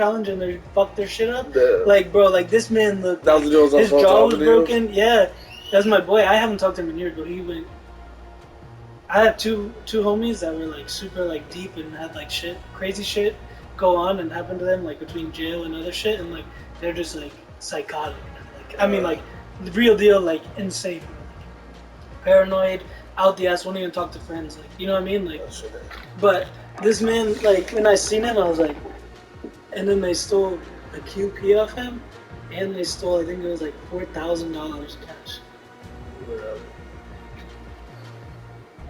challenge and they fucked their shit up. Yeah. Like, bro, like this man looked. That was the deal. His jaw was broken. Yeah, that's my boy. I haven't talked to him in years, but he went. I have two homies that were like super like deep and had like shit, crazy shit go on and happen to them like between jail and other shit, and like they're just like psychotic. Like I mean like the real deal, like insane, paranoid, out the ass, won't even talk to friends. Like you know what I mean? Like, but this man, like when I seen him, I was like, and then they stole a QP off him, and they stole I think it was like $4,000 cash.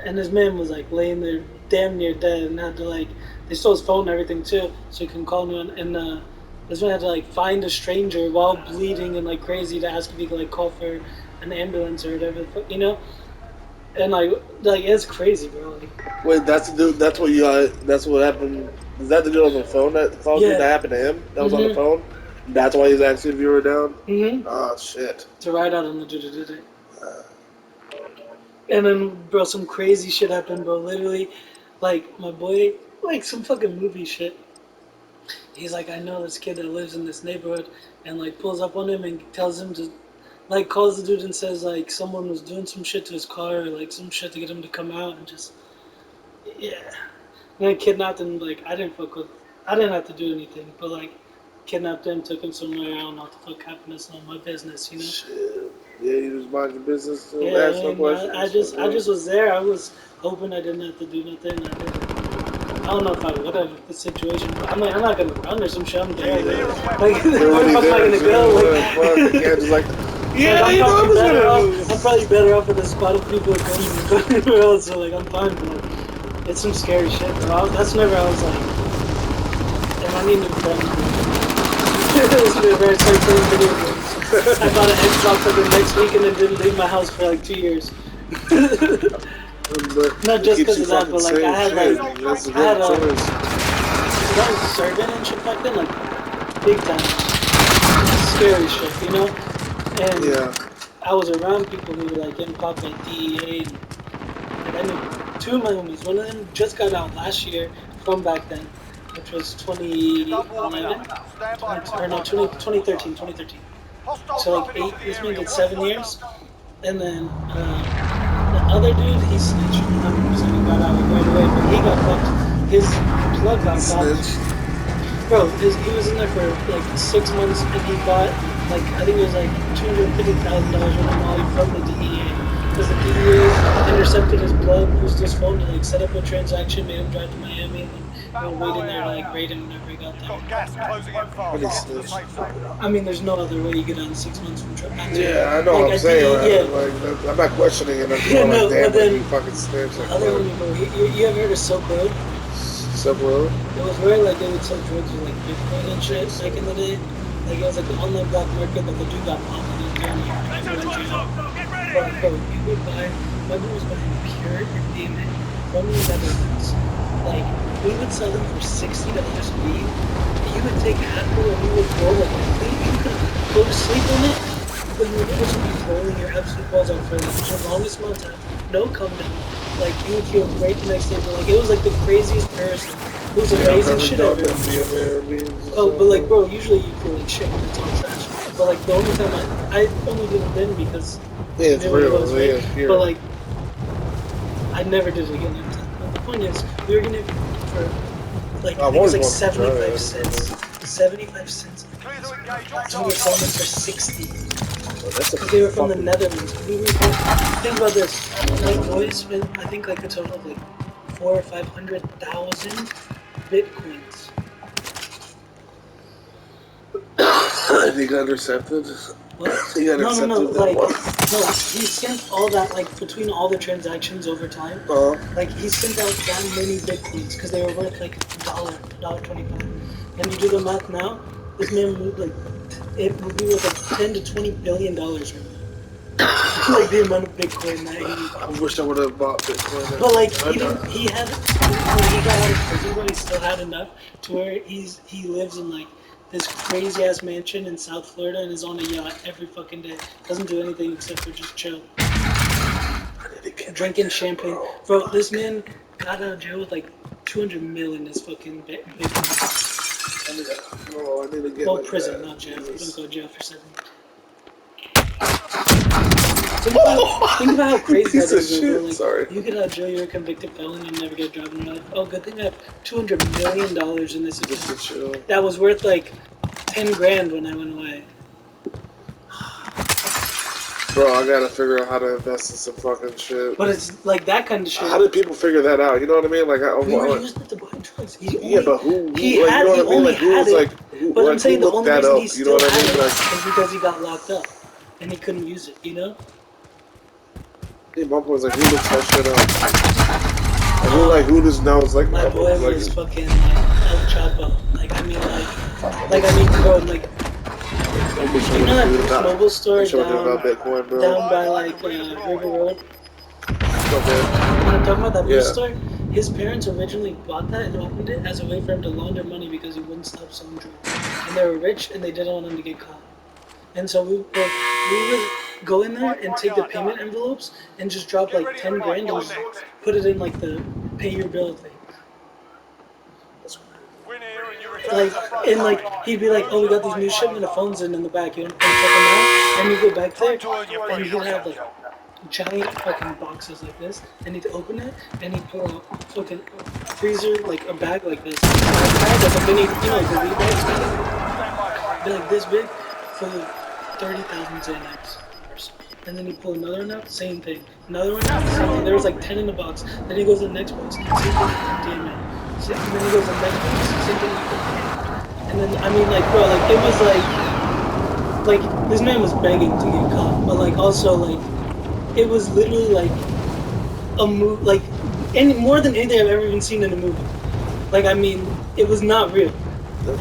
And this man was like laying there damn near dead and had to like, they stole his phone and everything too, so he couldn't call anyone. And this man had to like find a stranger while bleeding and like crazy to ask if he could like call for an ambulance or whatever, you know? And like it's crazy, bro. Like, wait, that's the dude, that's what happened. Is that the dude on the phone that called you? That happened to him? That was on the phone? That's why he's asking if you were down? Mm-hmm. Oh, shit. To ride out on the dude who did it. And then, bro, some crazy shit happened, bro. Literally, like, my boy, like, some fucking movie shit. He's like, I know this kid that lives in this neighborhood, and, like, pulls up on him and tells him to, like, calls the dude and says, like, someone was doing some shit to his car, or, like, some shit to get him to come out, and just, yeah. And then kidnapped him, like, I didn't have to do anything, but, like, kidnapped him, took him somewhere, I don't know what the fuck happened, it's not my business, you know? Shit. Yeah, you just mind your business. Yeah, ask no questions. I just was there. I was hoping I didn't have to do nothing. I didn't. I don't know if I would have the situation. But I'm like, I'm not gonna run or some shit. I'm there. Like, where the fuck am I gonna go? Like, yeah, like, you know I'm probably better off with a squad of people going anywhere else. So like, I'm fine. But like, it's some scary shit. Bro. That's whenever I was like, damn, I need new friends. This is where I started playing video games. I bought an Xbox like the next week and then didn't leave my house for like 2 years. Not just because of that, but like I had I was serving and shit back then, like big time, scary shit, you know. And I was around people who were like getting popped by DEA. And I knew two of my homies. One of them just got out last year from back then, which was 2011, or no, 2013. So like this man did 7 years, and then the other dude, he snitched 100%. He got out like right away, but he got fucked. His plug got popped. Bro, he was in there for like 6 months, and he got like I think it was like $250,000 worth of Molly from the DEA, because the DEA intercepted his plug, used his phone to like set up a transaction, made him drive to Miami, and then wait in there to like raid him whenever he got there. I mean, there's no other way you get out in 6 months from trip. Yeah, I know what I'm saying. Like, I'm not questioning it. I'm like, damn, but you fucking snitch. Like, other one, you ever heard of Silk Road? Silk Road? It was where like they would sell drugs with like Bitcoin and shit back in the day. Like it was like the online black market, but the dude got popped and he was down here. Bro, you would buy, my dude was buying pure MDMA from the Netherlands. Like, we would sell them for $60 a weed. You would take Advil and you would roll like you could go to sleep on it, but you would just be rolling your absolute balls out for like the longest amount of time. No come down. Like you would feel great the next day, but like it was like the craziest person. It was amazing shit ever. Oh, but like bro, usually you feel like shit when it's all trash. But like the only time I only did it then because it's real, it was, right? But like I never did it again. But the point is, we were getting it for like I think it was like 75 cents. 75 cents. So we were selling them for 60. Because they were from the Netherlands. Think about this. My boys spent, I think, like a total of like 400,000 or 500,000 bitcoins. He got intercepted. What? He got intercepted. No. Like, no, he sent all that, like, between all the transactions over time. Like, he sent out that many bitcoins because they were worth like $1.25. And you do the math now, this man moved like, it would be worth like $10 to $20 billion right now. Like the amount of Bitcoin that he. I wish I would have bought Bitcoin. But like he had when he got out of prison, but he still had enough to where he lives in like this crazy ass mansion in South Florida and is on a yacht every fucking day. Doesn't do anything except for just chill. Drinking champagne. Bro, this man got out of jail with like 200 million in his fucking Bitcoin. need to get well, like prison, that. not jail. Jesus. You don't go to jail for 7 years. Think about how crazy Piece that of is, shit. bro. Like, Sorry. you get out of jail, you're a convicted felon, you never get a job in your life. Oh, good thing I have $200 million in this Just to account. chill. That was worth like 10 grand when I went away. Bro, I gotta figure out how to invest in some fucking shit. But it's like that kind of shit. How did people figure that out? You know what I mean? Like, We were using it to buy drugs. but who He like, had, you know he what I mean? only Like, who had was it. like, who, But I'm like, who saying the looked only that reason up? he You know still what I had mean? it Like, is because he got locked up. And he couldn't use it, you know? yeah, my point was like, who looks that shit up? And who just knows? Like, My boy like, was fucking like El Chapo. Like, I mean, bro, like, you know that Boost Mobile store down by like River Road? Okay. When I'm talking about that Boost Yeah. store, his parents originally bought that and opened it as a way for him to launder money because he wouldn't stop selling drugs. And they were rich and they didn't want him to get caught. And so we would go in there and take the payment envelopes and just drop like 10 grand and just put it in like the pay your bill thing. Like, and like he'd be like, oh, we got these new shipment of phones in the back, you know, and check them out. And you go back there and he'd have like giant fucking boxes like this, and he'd open it and he'd pull out fucking freezer, like a bag like this, like a mini, you know, the weed bags, be like this big, full of 30,000 Xanax. And then he pull another one out, same thing. Another one out, same thing. There was like 10 in the box. Then he goes to the next box, same thing with MDMA. And then he goes to the next box, same thing with MDMA. And then, I mean, like, bro, like, it was like, this man was begging to get caught. But, like, also, like, it was literally like a movie, like, more than anything I've ever even seen in a movie. Like, I mean, it was not real.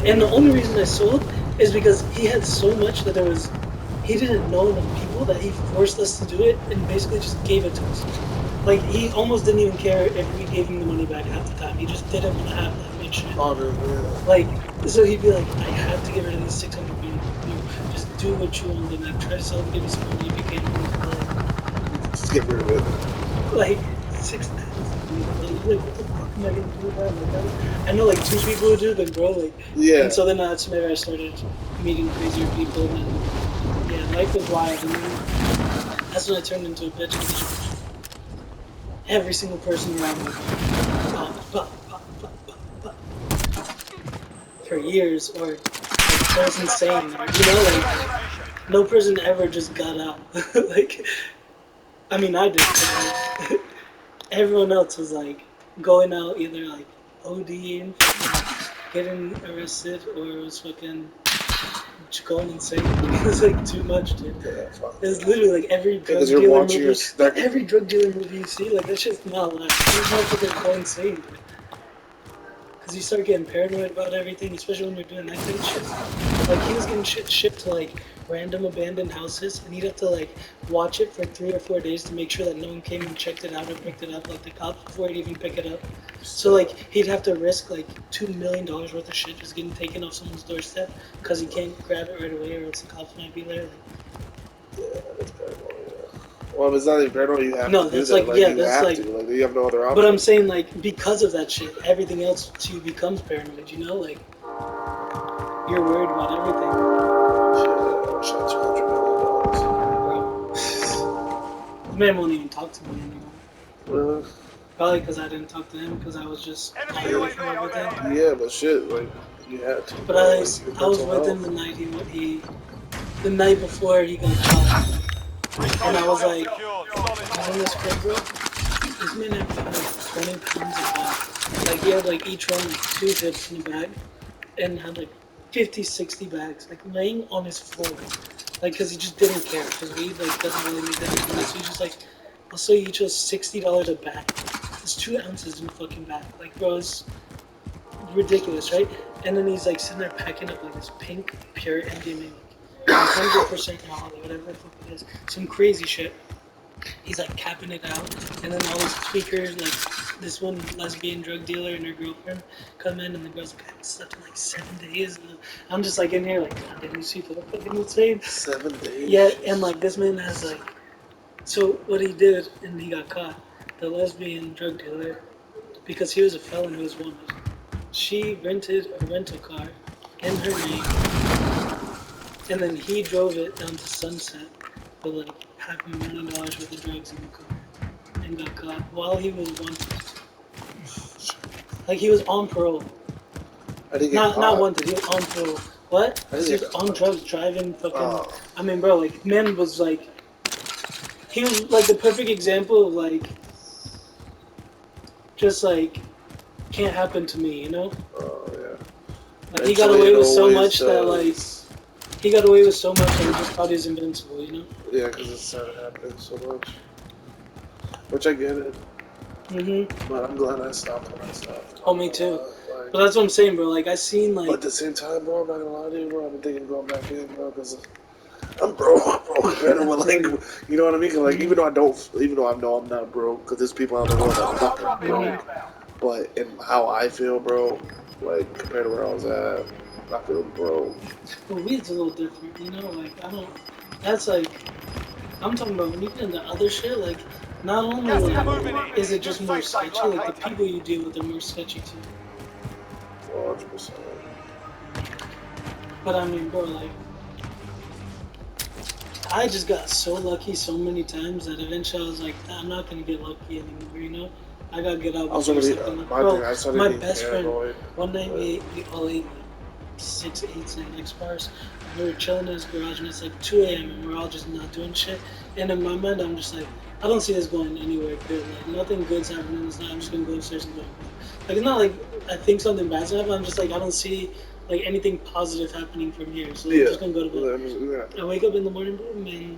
And the only reason I sold is because he had so much that he didn't know enough people that he forced us to do it and basically just gave it to us. Like, he almost didn't even care if we gave him the money back half the time. He just didn't want to have that much shit. Like, so he'd be like, I have to get rid of these 600 million. Just do what you want and like try to sell and give me some money if you can. Just get rid of it. Like, 6,000. Like, what the fuck am I gonna do with that? Like, I know like 2 people who do them, bro. Like, yeah. And so then that's whenever I started meeting crazier people. And then, yeah, life was wild. And then that's when I turned into a bitch. Every single person around me, for years, or like, that was insane. You know, like no person ever just got out. Like, I mean, I did. But, like, everyone else was like going out either like ODing, getting arrested, or it was fucking going insane. It was like too much, dude. It was literally like every drug dealer movie. Every drug dealer movie you see, like that shit's not alive. These motherfuckers go insane, dude. Cause you start getting paranoid about everything, especially when you're doing that kind of shit. Like he was getting shit shipped to like random abandoned houses, and he'd have to like watch it for 3 or 4 days to make sure that no one came and checked it out or picked it up, like the cops, before he'd even pick it up. So like he'd have to risk like $2 million worth of shit just getting taken off someone's doorstep because he can't grab it right away or else the cops might be there. Like, yeah, that's paranoid. Well, if it's not even paranoid, you have to do that. Like, yeah, you that's have like, to. Like, you have no other option. But I'm saying, like, because of that shit, everything else to you becomes paranoid, you know? Like, you're worried about everything. Shit, I wish I had $200 million. Bro. The man won't even talk to me anymore. Probably because I didn't talk to him, because I was just away from everything. Yeah, but shit, like, you had to. But I was with him the night before he got shot. And I was like, I was in this crib, bro. This man had like 20 pounds of bag. Like, he had like each one like 2 zips in a bag. And had like 50, 60 bags, like laying on his floor. Like, cause he just didn't care. Cause weed like doesn't really make that much money. So he's just like, I'll sell you each of $60 a bag. It's 2 ounces in a fucking bag. Like, bro, it's ridiculous, right? And then he's like sitting there packing up like this pink, pure MDMA, like 100% Molly, whatever the fuck it is. Some crazy shit. He's like capping it out, and then all these tweakers, like this one lesbian drug dealer and her girlfriend, come in, and the girl's like, I haven't slept in like 7 days. And I'm just like in here, like, God damn, these people are fucking insane. 7 days? Yeah, and like this man has like, so what he did, and he got caught, the lesbian drug dealer, because he was a felon who was wanted. She rented a rental car in her name, and then he drove it down to Sunset for like $500,000 worth of drugs in the car, and got caught while he was wanted. Like he was on parole. Not wanted. He was on parole. What? He was on drugs, driving fucking. I mean, bro, like man was like. He was like the perfect example of like. Just like, can't happen to me, you know? Oh yeah. Like he got away with so much that like. He got away with so much that he just thought he was invincible, you know? Yeah, because it's happening so much. Which I get it. But I'm glad I stopped when I stopped. Oh, me too. But that's what I'm saying, bro. Like, I seen, like... But at the same time, bro, I'm not gonna lie to you, bro. I've been thinking of going back in, bro, because I'm broke, better with, like, you know what I mean? Cause, like, even though I know I'm not broke, because there's people out in the world that are fucking broke. But in how I feel, bro, like, compared to where I was at, I feel broke. Well, weed's a little different, you know? Like, I don't... That's, like... I'm talking about when you get into other shit, like... Not only like, is it just more sketchy, like the people you deal with are more sketchy too. 100%. But I mean, bro, like, I just got so lucky so many times that eventually I was like, I'm not gonna get lucky anymore, you know? I gotta get out. My best friend, one night we all ate 6, 8 X bars. We were chilling in his garage and it's like 2 a.m. and we're all just not doing shit. And in my mind, I'm just like, I don't see this going anywhere good. Like, nothing good's happening. It's not, I'm just gonna go upstairs and go. Like, it's not like I think something bad's gonna happen. I'm just like, I don't see like anything positive happening from here. So I'm just gonna go to bed. I wake up in the morning, bro, and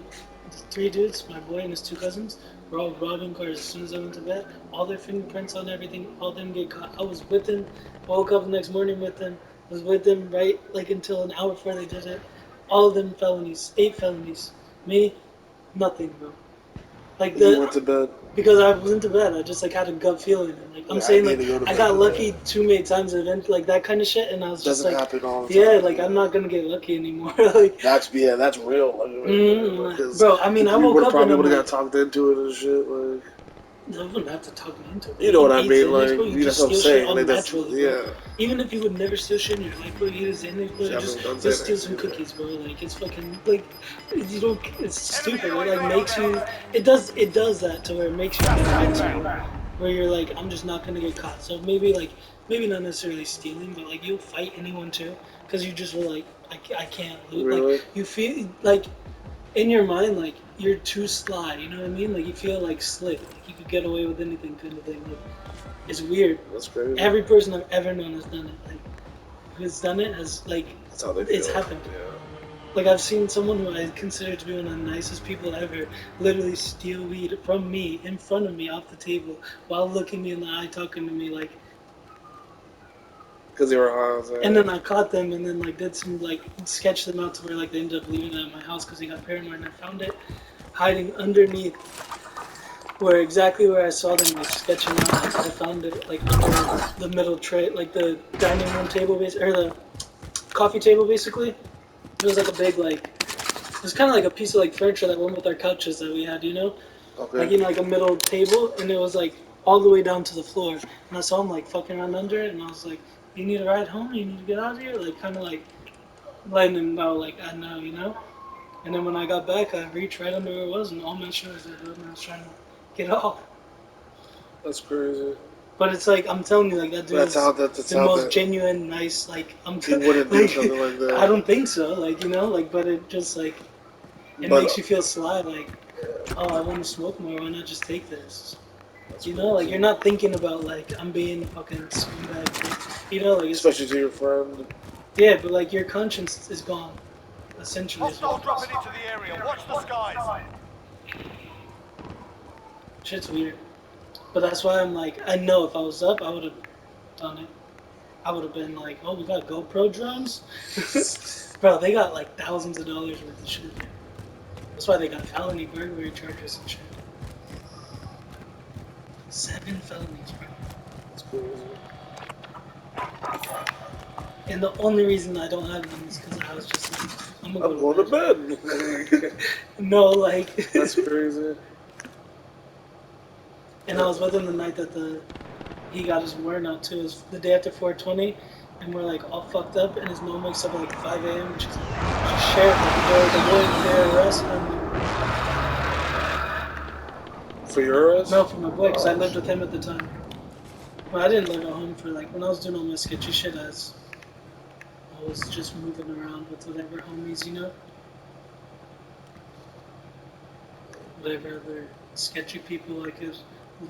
3 dudes, my boy and his 2 cousins, were all robbing cars as soon as I went to bed. All their fingerprints on everything. All of them get caught. I was with them. Woke up the next morning with them. Was with them right like until an hour before they did it. All of them felonies, 8 felonies. Me, nothing, bro. Like you went to bed because I went to bed. I just like had a gut feeling. Like I'm saying, like I got lucky too many times at event like that kind of shit, and I was just like, happen all the time. Like I'm not gonna get lucky anymore. Like that's real. Bro, I mean, I woke up probably would have got talked into it and shit. Like I wouldn't have to talk me into it. You know what I mean? Like you just steal shit unnaturally, bro. Even if you would never steal shit in your life, bro, you just steal some cookies, bro. Like it's fucking like you don't. It's stupid. It like makes you. It does that to where it makes you invincible. Where you're like, I'm just not gonna get caught. So maybe not necessarily stealing, but like you'll fight anyone too, because you just were like, I can't lose. Really? Like you feel like in your mind, like you're too sly. You know what I mean? Like you feel like slick. Like you could get away with anything, kind of thing. Like it's weird. That's crazy. Every person I've ever known has done it. Like who's done it has like that's how they feel. It's happened. Yeah. Like I've seen someone who I consider to be one of the nicest people ever literally steal weed from me in front of me off the table while looking me in the eye, talking to me like. Because they were high. And then I caught them and then like did some like sketched them out to where like they ended up leaving it at my house because they got paranoid and I found it hiding underneath exactly where I saw them like sketching out. Like, I found it like under the middle tray, like the dining room table or the coffee table basically. It was like a big like it was kind of like a piece of like furniture that went with our couches that we had, you know, like like a middle table, and it was like all the way down to the floor. And I saw him like fucking around under it, and I was like, "You need a ride home? You need to get out of here?" Like kind of like letting him know, like I know, you know. And then when I got back, I reached right under where it was, and all my shit was there, and I was trying to get off. That's crazy. But it's like I'm telling you, like that dude is the most genuine, nice. Like he wouldn't do something like that. I don't think so. Like you know, like but it just like it makes you feel sly. Like oh, I want to smoke more. Why not just take this? You know, like you're not thinking about like I'm being fucking scumbag. You know, like especially to your friend. Yeah, but like your conscience is gone. Essentially. Hostiles dropping into the area. Watch the skies. Shit's weird. But that's why I'm like, I know if I was up, I would have done it. I would have been like, oh, we got GoPro drones? Bro, they got like thousands of dollars worth of shit there. That's why they got felony burglary charges and shit. 7 felonies, bro. That's cool. And the only reason I don't have them is because I was just like, I'm going to bed. No, like... That's crazy. And I was with him the night that he got his warrant out too. It was the day after 420, and we're like all fucked up, and his mom wakes up at like 5 a.m. and she's sheriff at the door of the boy, they're arresting him. For your arrest? No, for my boy, because I lived with him at the time. Well, I didn't live at home for like, when I was doing all my sketchy shit, I was just moving around with whatever homies, you know? Whatever other sketchy people I could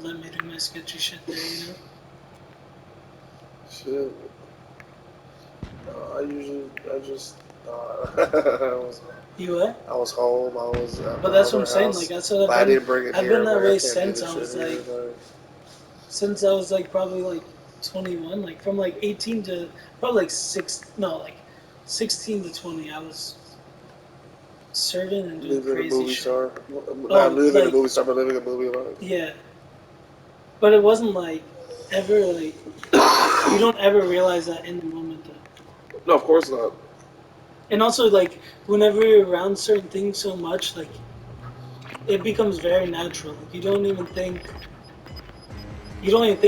let me do my sketchy shit there, you know? Shit. I just, You what? I was home, I was at But my that's what other I'm saying, house, like, that's what but I didn't bring it I've here. been that Like, I way can't do since this I shit was here, like, since I was like probably like 21, like from like 18 to probably like 16 to 20, I was serving and doing living a crazy movie shit. star. Oh, Not living a like, movie star, but living a movie life. yeah. But it wasn't like ever like, you don't ever realize that in the moment though. No, of course not. And also like, whenever you're around certain things so much, like, it becomes very natural. Like, you don't even think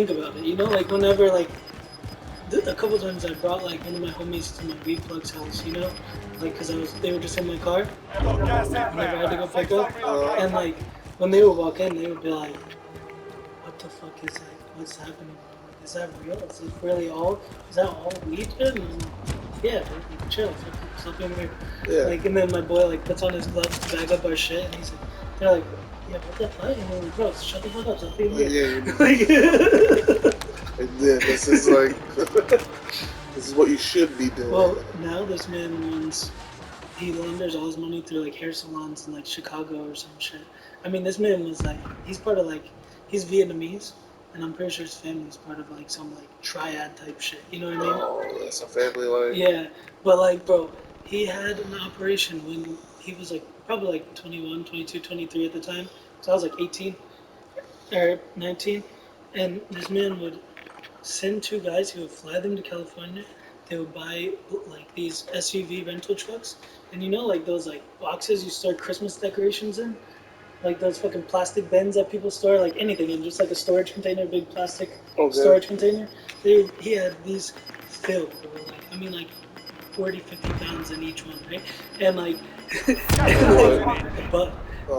about it, you know? Like, whenever, like, a couple times I brought, like, one of my homies to my weed plug's house, you know? Like, because they were just in my car, Gas whenever I had to go inbound. pick Safe zone up. relocated. And, like, when they would walk in, they would be like, what the fuck is, like, what's happening? Like, is that real? Is it really is that all weed? And I'm like, yeah, dude, like, chill, fucking something weird. Yeah. Like, and then my boy, like, puts on his gloves to bag up our shit, and they're like, yeah, what the fuck? And I'm like, bro, shut the fuck up, stop being weird. Yeah, and then this is like, this is what you should be doing. Well, now this man he launders all his money through like hair salons in like Chicago or some shit. I mean, this man was like, he's part of like, he's Vietnamese, and I'm pretty sure his family's part of like some like triad type shit. You know what I mean? Oh, that's a family life. Yeah, but like, bro, he had an operation when he was like probably like 21, 22, 23 at the time. So I was like 18 or 19, and this man would send two guys who would fly them to California. They would buy like these SUV rental trucks, and you know, like those like boxes you store Christmas decorations in, like those fucking plastic bins that people store like anything in, just like a storage container, big plastic storage container. He had these filled, like, I mean, like 40, 50 pounds in each one, right? And like, but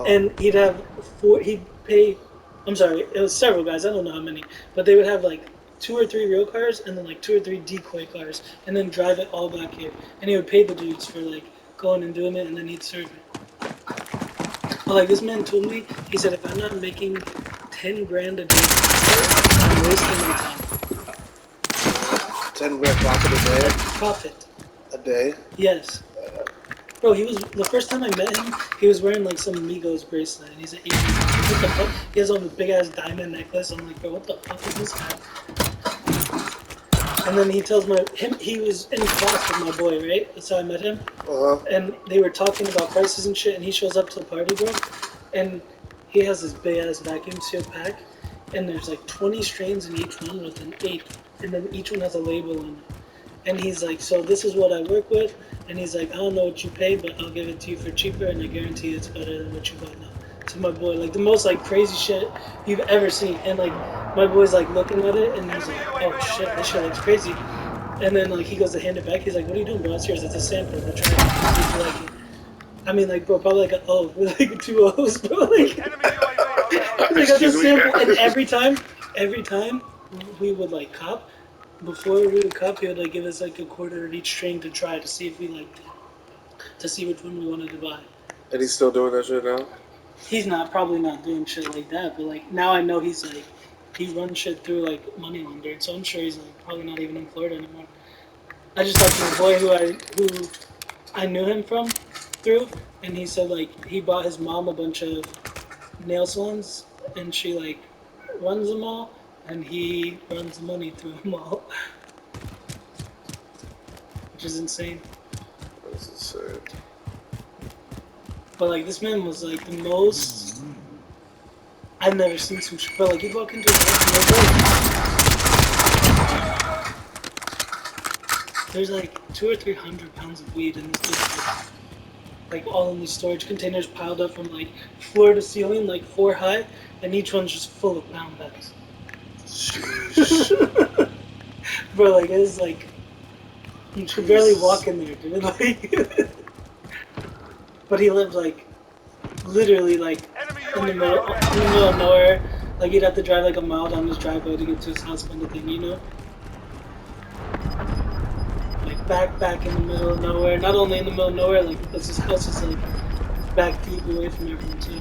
and he'd have he'd pay. I'm sorry, it was several guys. I don't know how many, but they would have like 2 or 3 real cars and then like 2 or 3 decoy cars, and then drive it all back here. And he would pay the dudes for like going and doing it, and then he'd serve it. But like this man told me, he said, if I'm not making 10 grand a day, I'm wasting my time. 10 grand profit a day? Profit. A day? Yes. Bro, the first time I met him, he was wearing like some Migos bracelet, and he's an Asian. What the fuck? He has on a big ass diamond necklace. I'm like, bro, what the fuck is this guy? And then he tells he was in class with my boy, right? That's how I met him. And they were talking about prices and shit, and he shows up to the party, bro, and he has this big ass vacuum seal pack, and there's like 20 strains in each one with an 8, and then each one has a label on it. And he's like, so this is what I work with, and he's like, I don't know what you pay, but I'll give it to you for cheaper, and I guarantee it's better than what you got now. To my boy, like the most like crazy shit you've ever seen, and like my boy's like looking at it, and he's like, oh shit, this shit looks crazy. And then like he goes to hand it back, he's like, what are you doing, bro? It's yours, it's a sample, we'll try it, see if you like it. I mean, like, bro, probably like an O, with like 2 O's, bro. Like, they got this sample, and every time we would like cop, before we would cop, he would like give us like a quarter of each string to try to see if we liked it, to see which one we wanted to buy. And he's still doing that shit now? He's probably not doing shit like that, but like now I know he's like, he runs shit through like money laundering, so I'm sure he's like probably not even in Florida anymore. I just talked to a boy who I knew him through, and he said like he bought his mom a bunch of nail salons, and she like runs them all, and he runs money through them all, which is insane. That's insane. But like this man was like the most. I've never seen some shit. But like you'd walk into a house and there's like 200 or 300 pounds of weed in this business. Like all in these storage containers piled up from like floor to ceiling, like 4 high, and each one's just full of pound bags. Bro, like it's like You could barely walk in there, dude. Like, but he lived like literally like in the middle of nowhere. Like he'd have to drive like a mile down his driveway to get to his house, kind of thing, you know? Like back in the middle of nowhere. Not only in the middle of nowhere, like because his house is like back deep away from everyone too.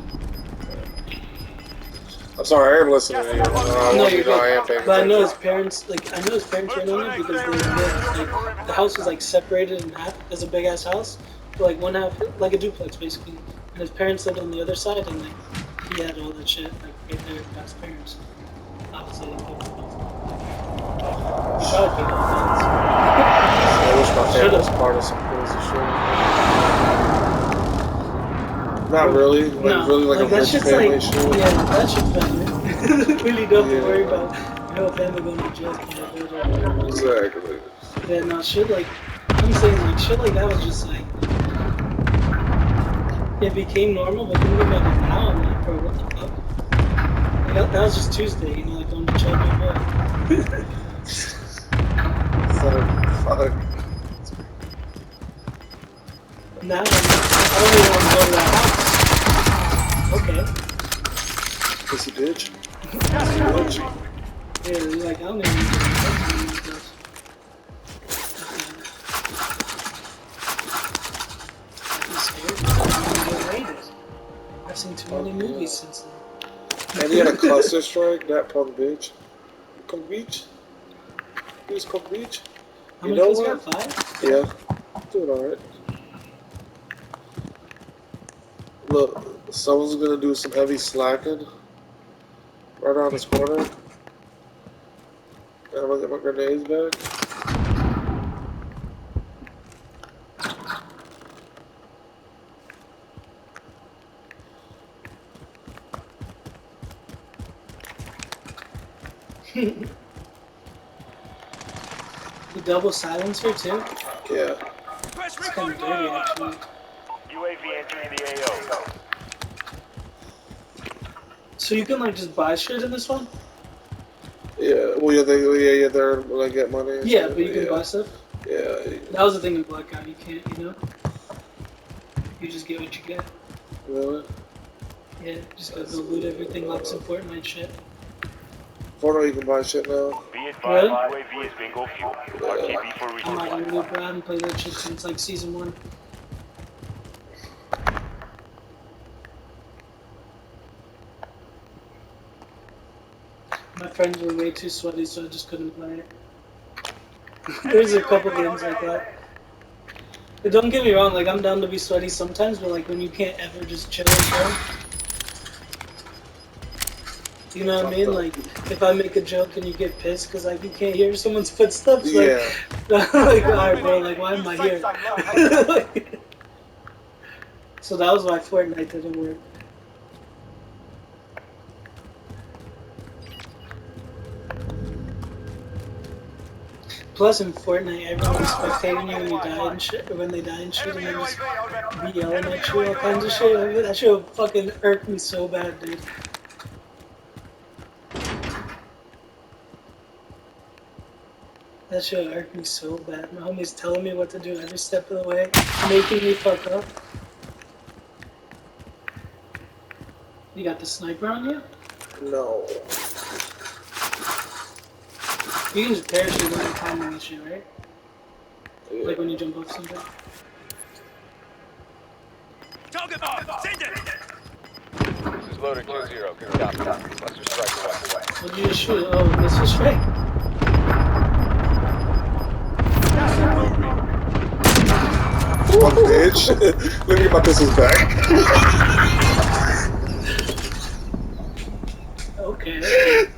I'm sorry, I am listening to you. No, you're I am good. paying But I know attention. his parents, like I know his parents went on it because they lived like the house was like separated in half. It's a big ass house, but like one half like a duplex basically, and his parents lived on the other side, and like he had all that shit like right there with his parents. Obviously, they couldn't. He probably paid all the I wish my family was Should've. part of some crazy shit. Not really. Like, No, really like a that rich shit's family like, shit. yeah, that shit's better. Really don't have to worry Yeah. about your whole family going to jail for that. Exactly. Yeah, no, shit like, I'm saying like, shit like that was just like, it became normal, but thinking about it now, I'm like, bro, what the fuck? Like, that was just Tuesday, you know, like going to jail, boy. Fuck. Now, I don't even want to go to that house. Okay. Pussy bitch. Yeah, you're like, I don't even want to go to that house. I'm scared. I'm gonna get raided. I've seen too many movies since then. And he had a cluster strike, that punk bitch. Punk beach? He was punk beach? How You many know kills you what? got? 5? Yeah. Doing alright. Look, someone's gonna do some heavy slacking right around this corner. And I'm gonna get my grenades back. The double silencer too? Yeah. Press It's kind of dirty actually. UAV entering the AO. So you can like just buy shit in this one? Yeah, well, they're when I get money. And Yeah, shit, but you can buy stuff? Yeah. That was the thing with Blackout, you can't, you know? You just get what you get. Really? Yeah, just gotta go loot everything like some Fortnite shit. Fortnite, you can buy shit now. Be advised, Really? UAV is bingo fuel. RTB for I'm not gonna resupply. loot, bro. I haven't played that shit since like season 1. My friends were way too sweaty, so I just couldn't play it. There's a couple games like that. But don't get me wrong, like I'm down to be sweaty sometimes, but like when you can't ever just chill and chill. You know what I mean? Like if I make a joke and you get pissed because like you can't hear someone's footsteps, like, Yeah. like alright bro, like why am I here? So that was why Fortnite didn't work. Plus in Fortnite, everyone's spectating you when you die and shit, or when they die and shit, and they just be yelling at you all kinds of shit. That shit would fucking irk me so bad, dude. That shit irked me so bad. My homie's telling me what to do every step of the way, making me fuck up. You got the sniper on you? No. You can just parachute when you're climbing and shit, right? Yeah. Like when you jump off something. Target mark, send it! This is loader 2-0. Good copy. Cluster strike away. What did you just shoot? Oh, missile strike. Fuck, bitch. Let me get my pistols back. Okay.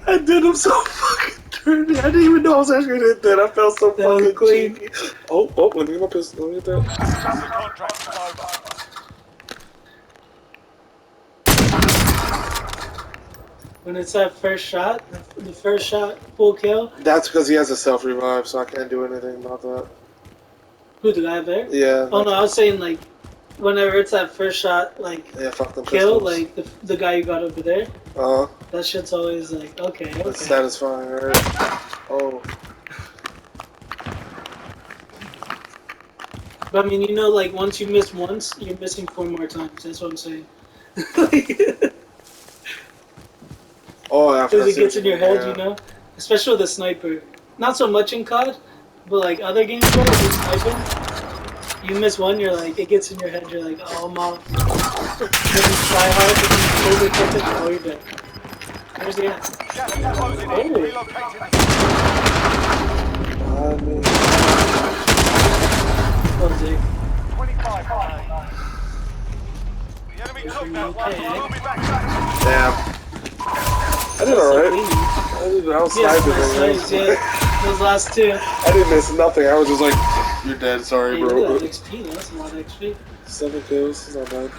I did him so fucking dirty. I didn't even know I was actually gonna hit that. I felt so That was fucking clean. cheeky. Oh, let me get my pistol. Let me get that. The contract is over. When it's that first shot, the first shot, full kill. That's because he has a self-revive, so I can't do anything about that. Who, the guy there? Yeah. Oh no, I was saying like, whenever it's that first shot, like, Yeah, fuck them kill, pistols. like the guy you got over there, Uh-huh. that shit's always like, okay, That's okay. satisfying, right? Oh. But I mean, you know, like once you miss once, you're missing 4 more times. That's what I'm saying. Oh, after Because it gets in your head, you know? Especially with a sniper. Not so much in COD, but like other games where you're sniping, you miss one, you're like, it gets in your head, you're like, oh, I'm off. Then you try hard, but then you overcook it, oh, you're dead. Where's the ass? Gas is closing in. Oh. Relocating the Oh, Zig. 25 remaining. The enemy took that one. Okay. We'll be back. Damn. I did alright. I was Yeah, sniping. nice Man. snipes, yeah. Those last 2. I didn't miss nothing. I was just like, you're dead. Sorry, Hey, bro. look at that XP, that's a lot of XP. 7 kills. It's not bad.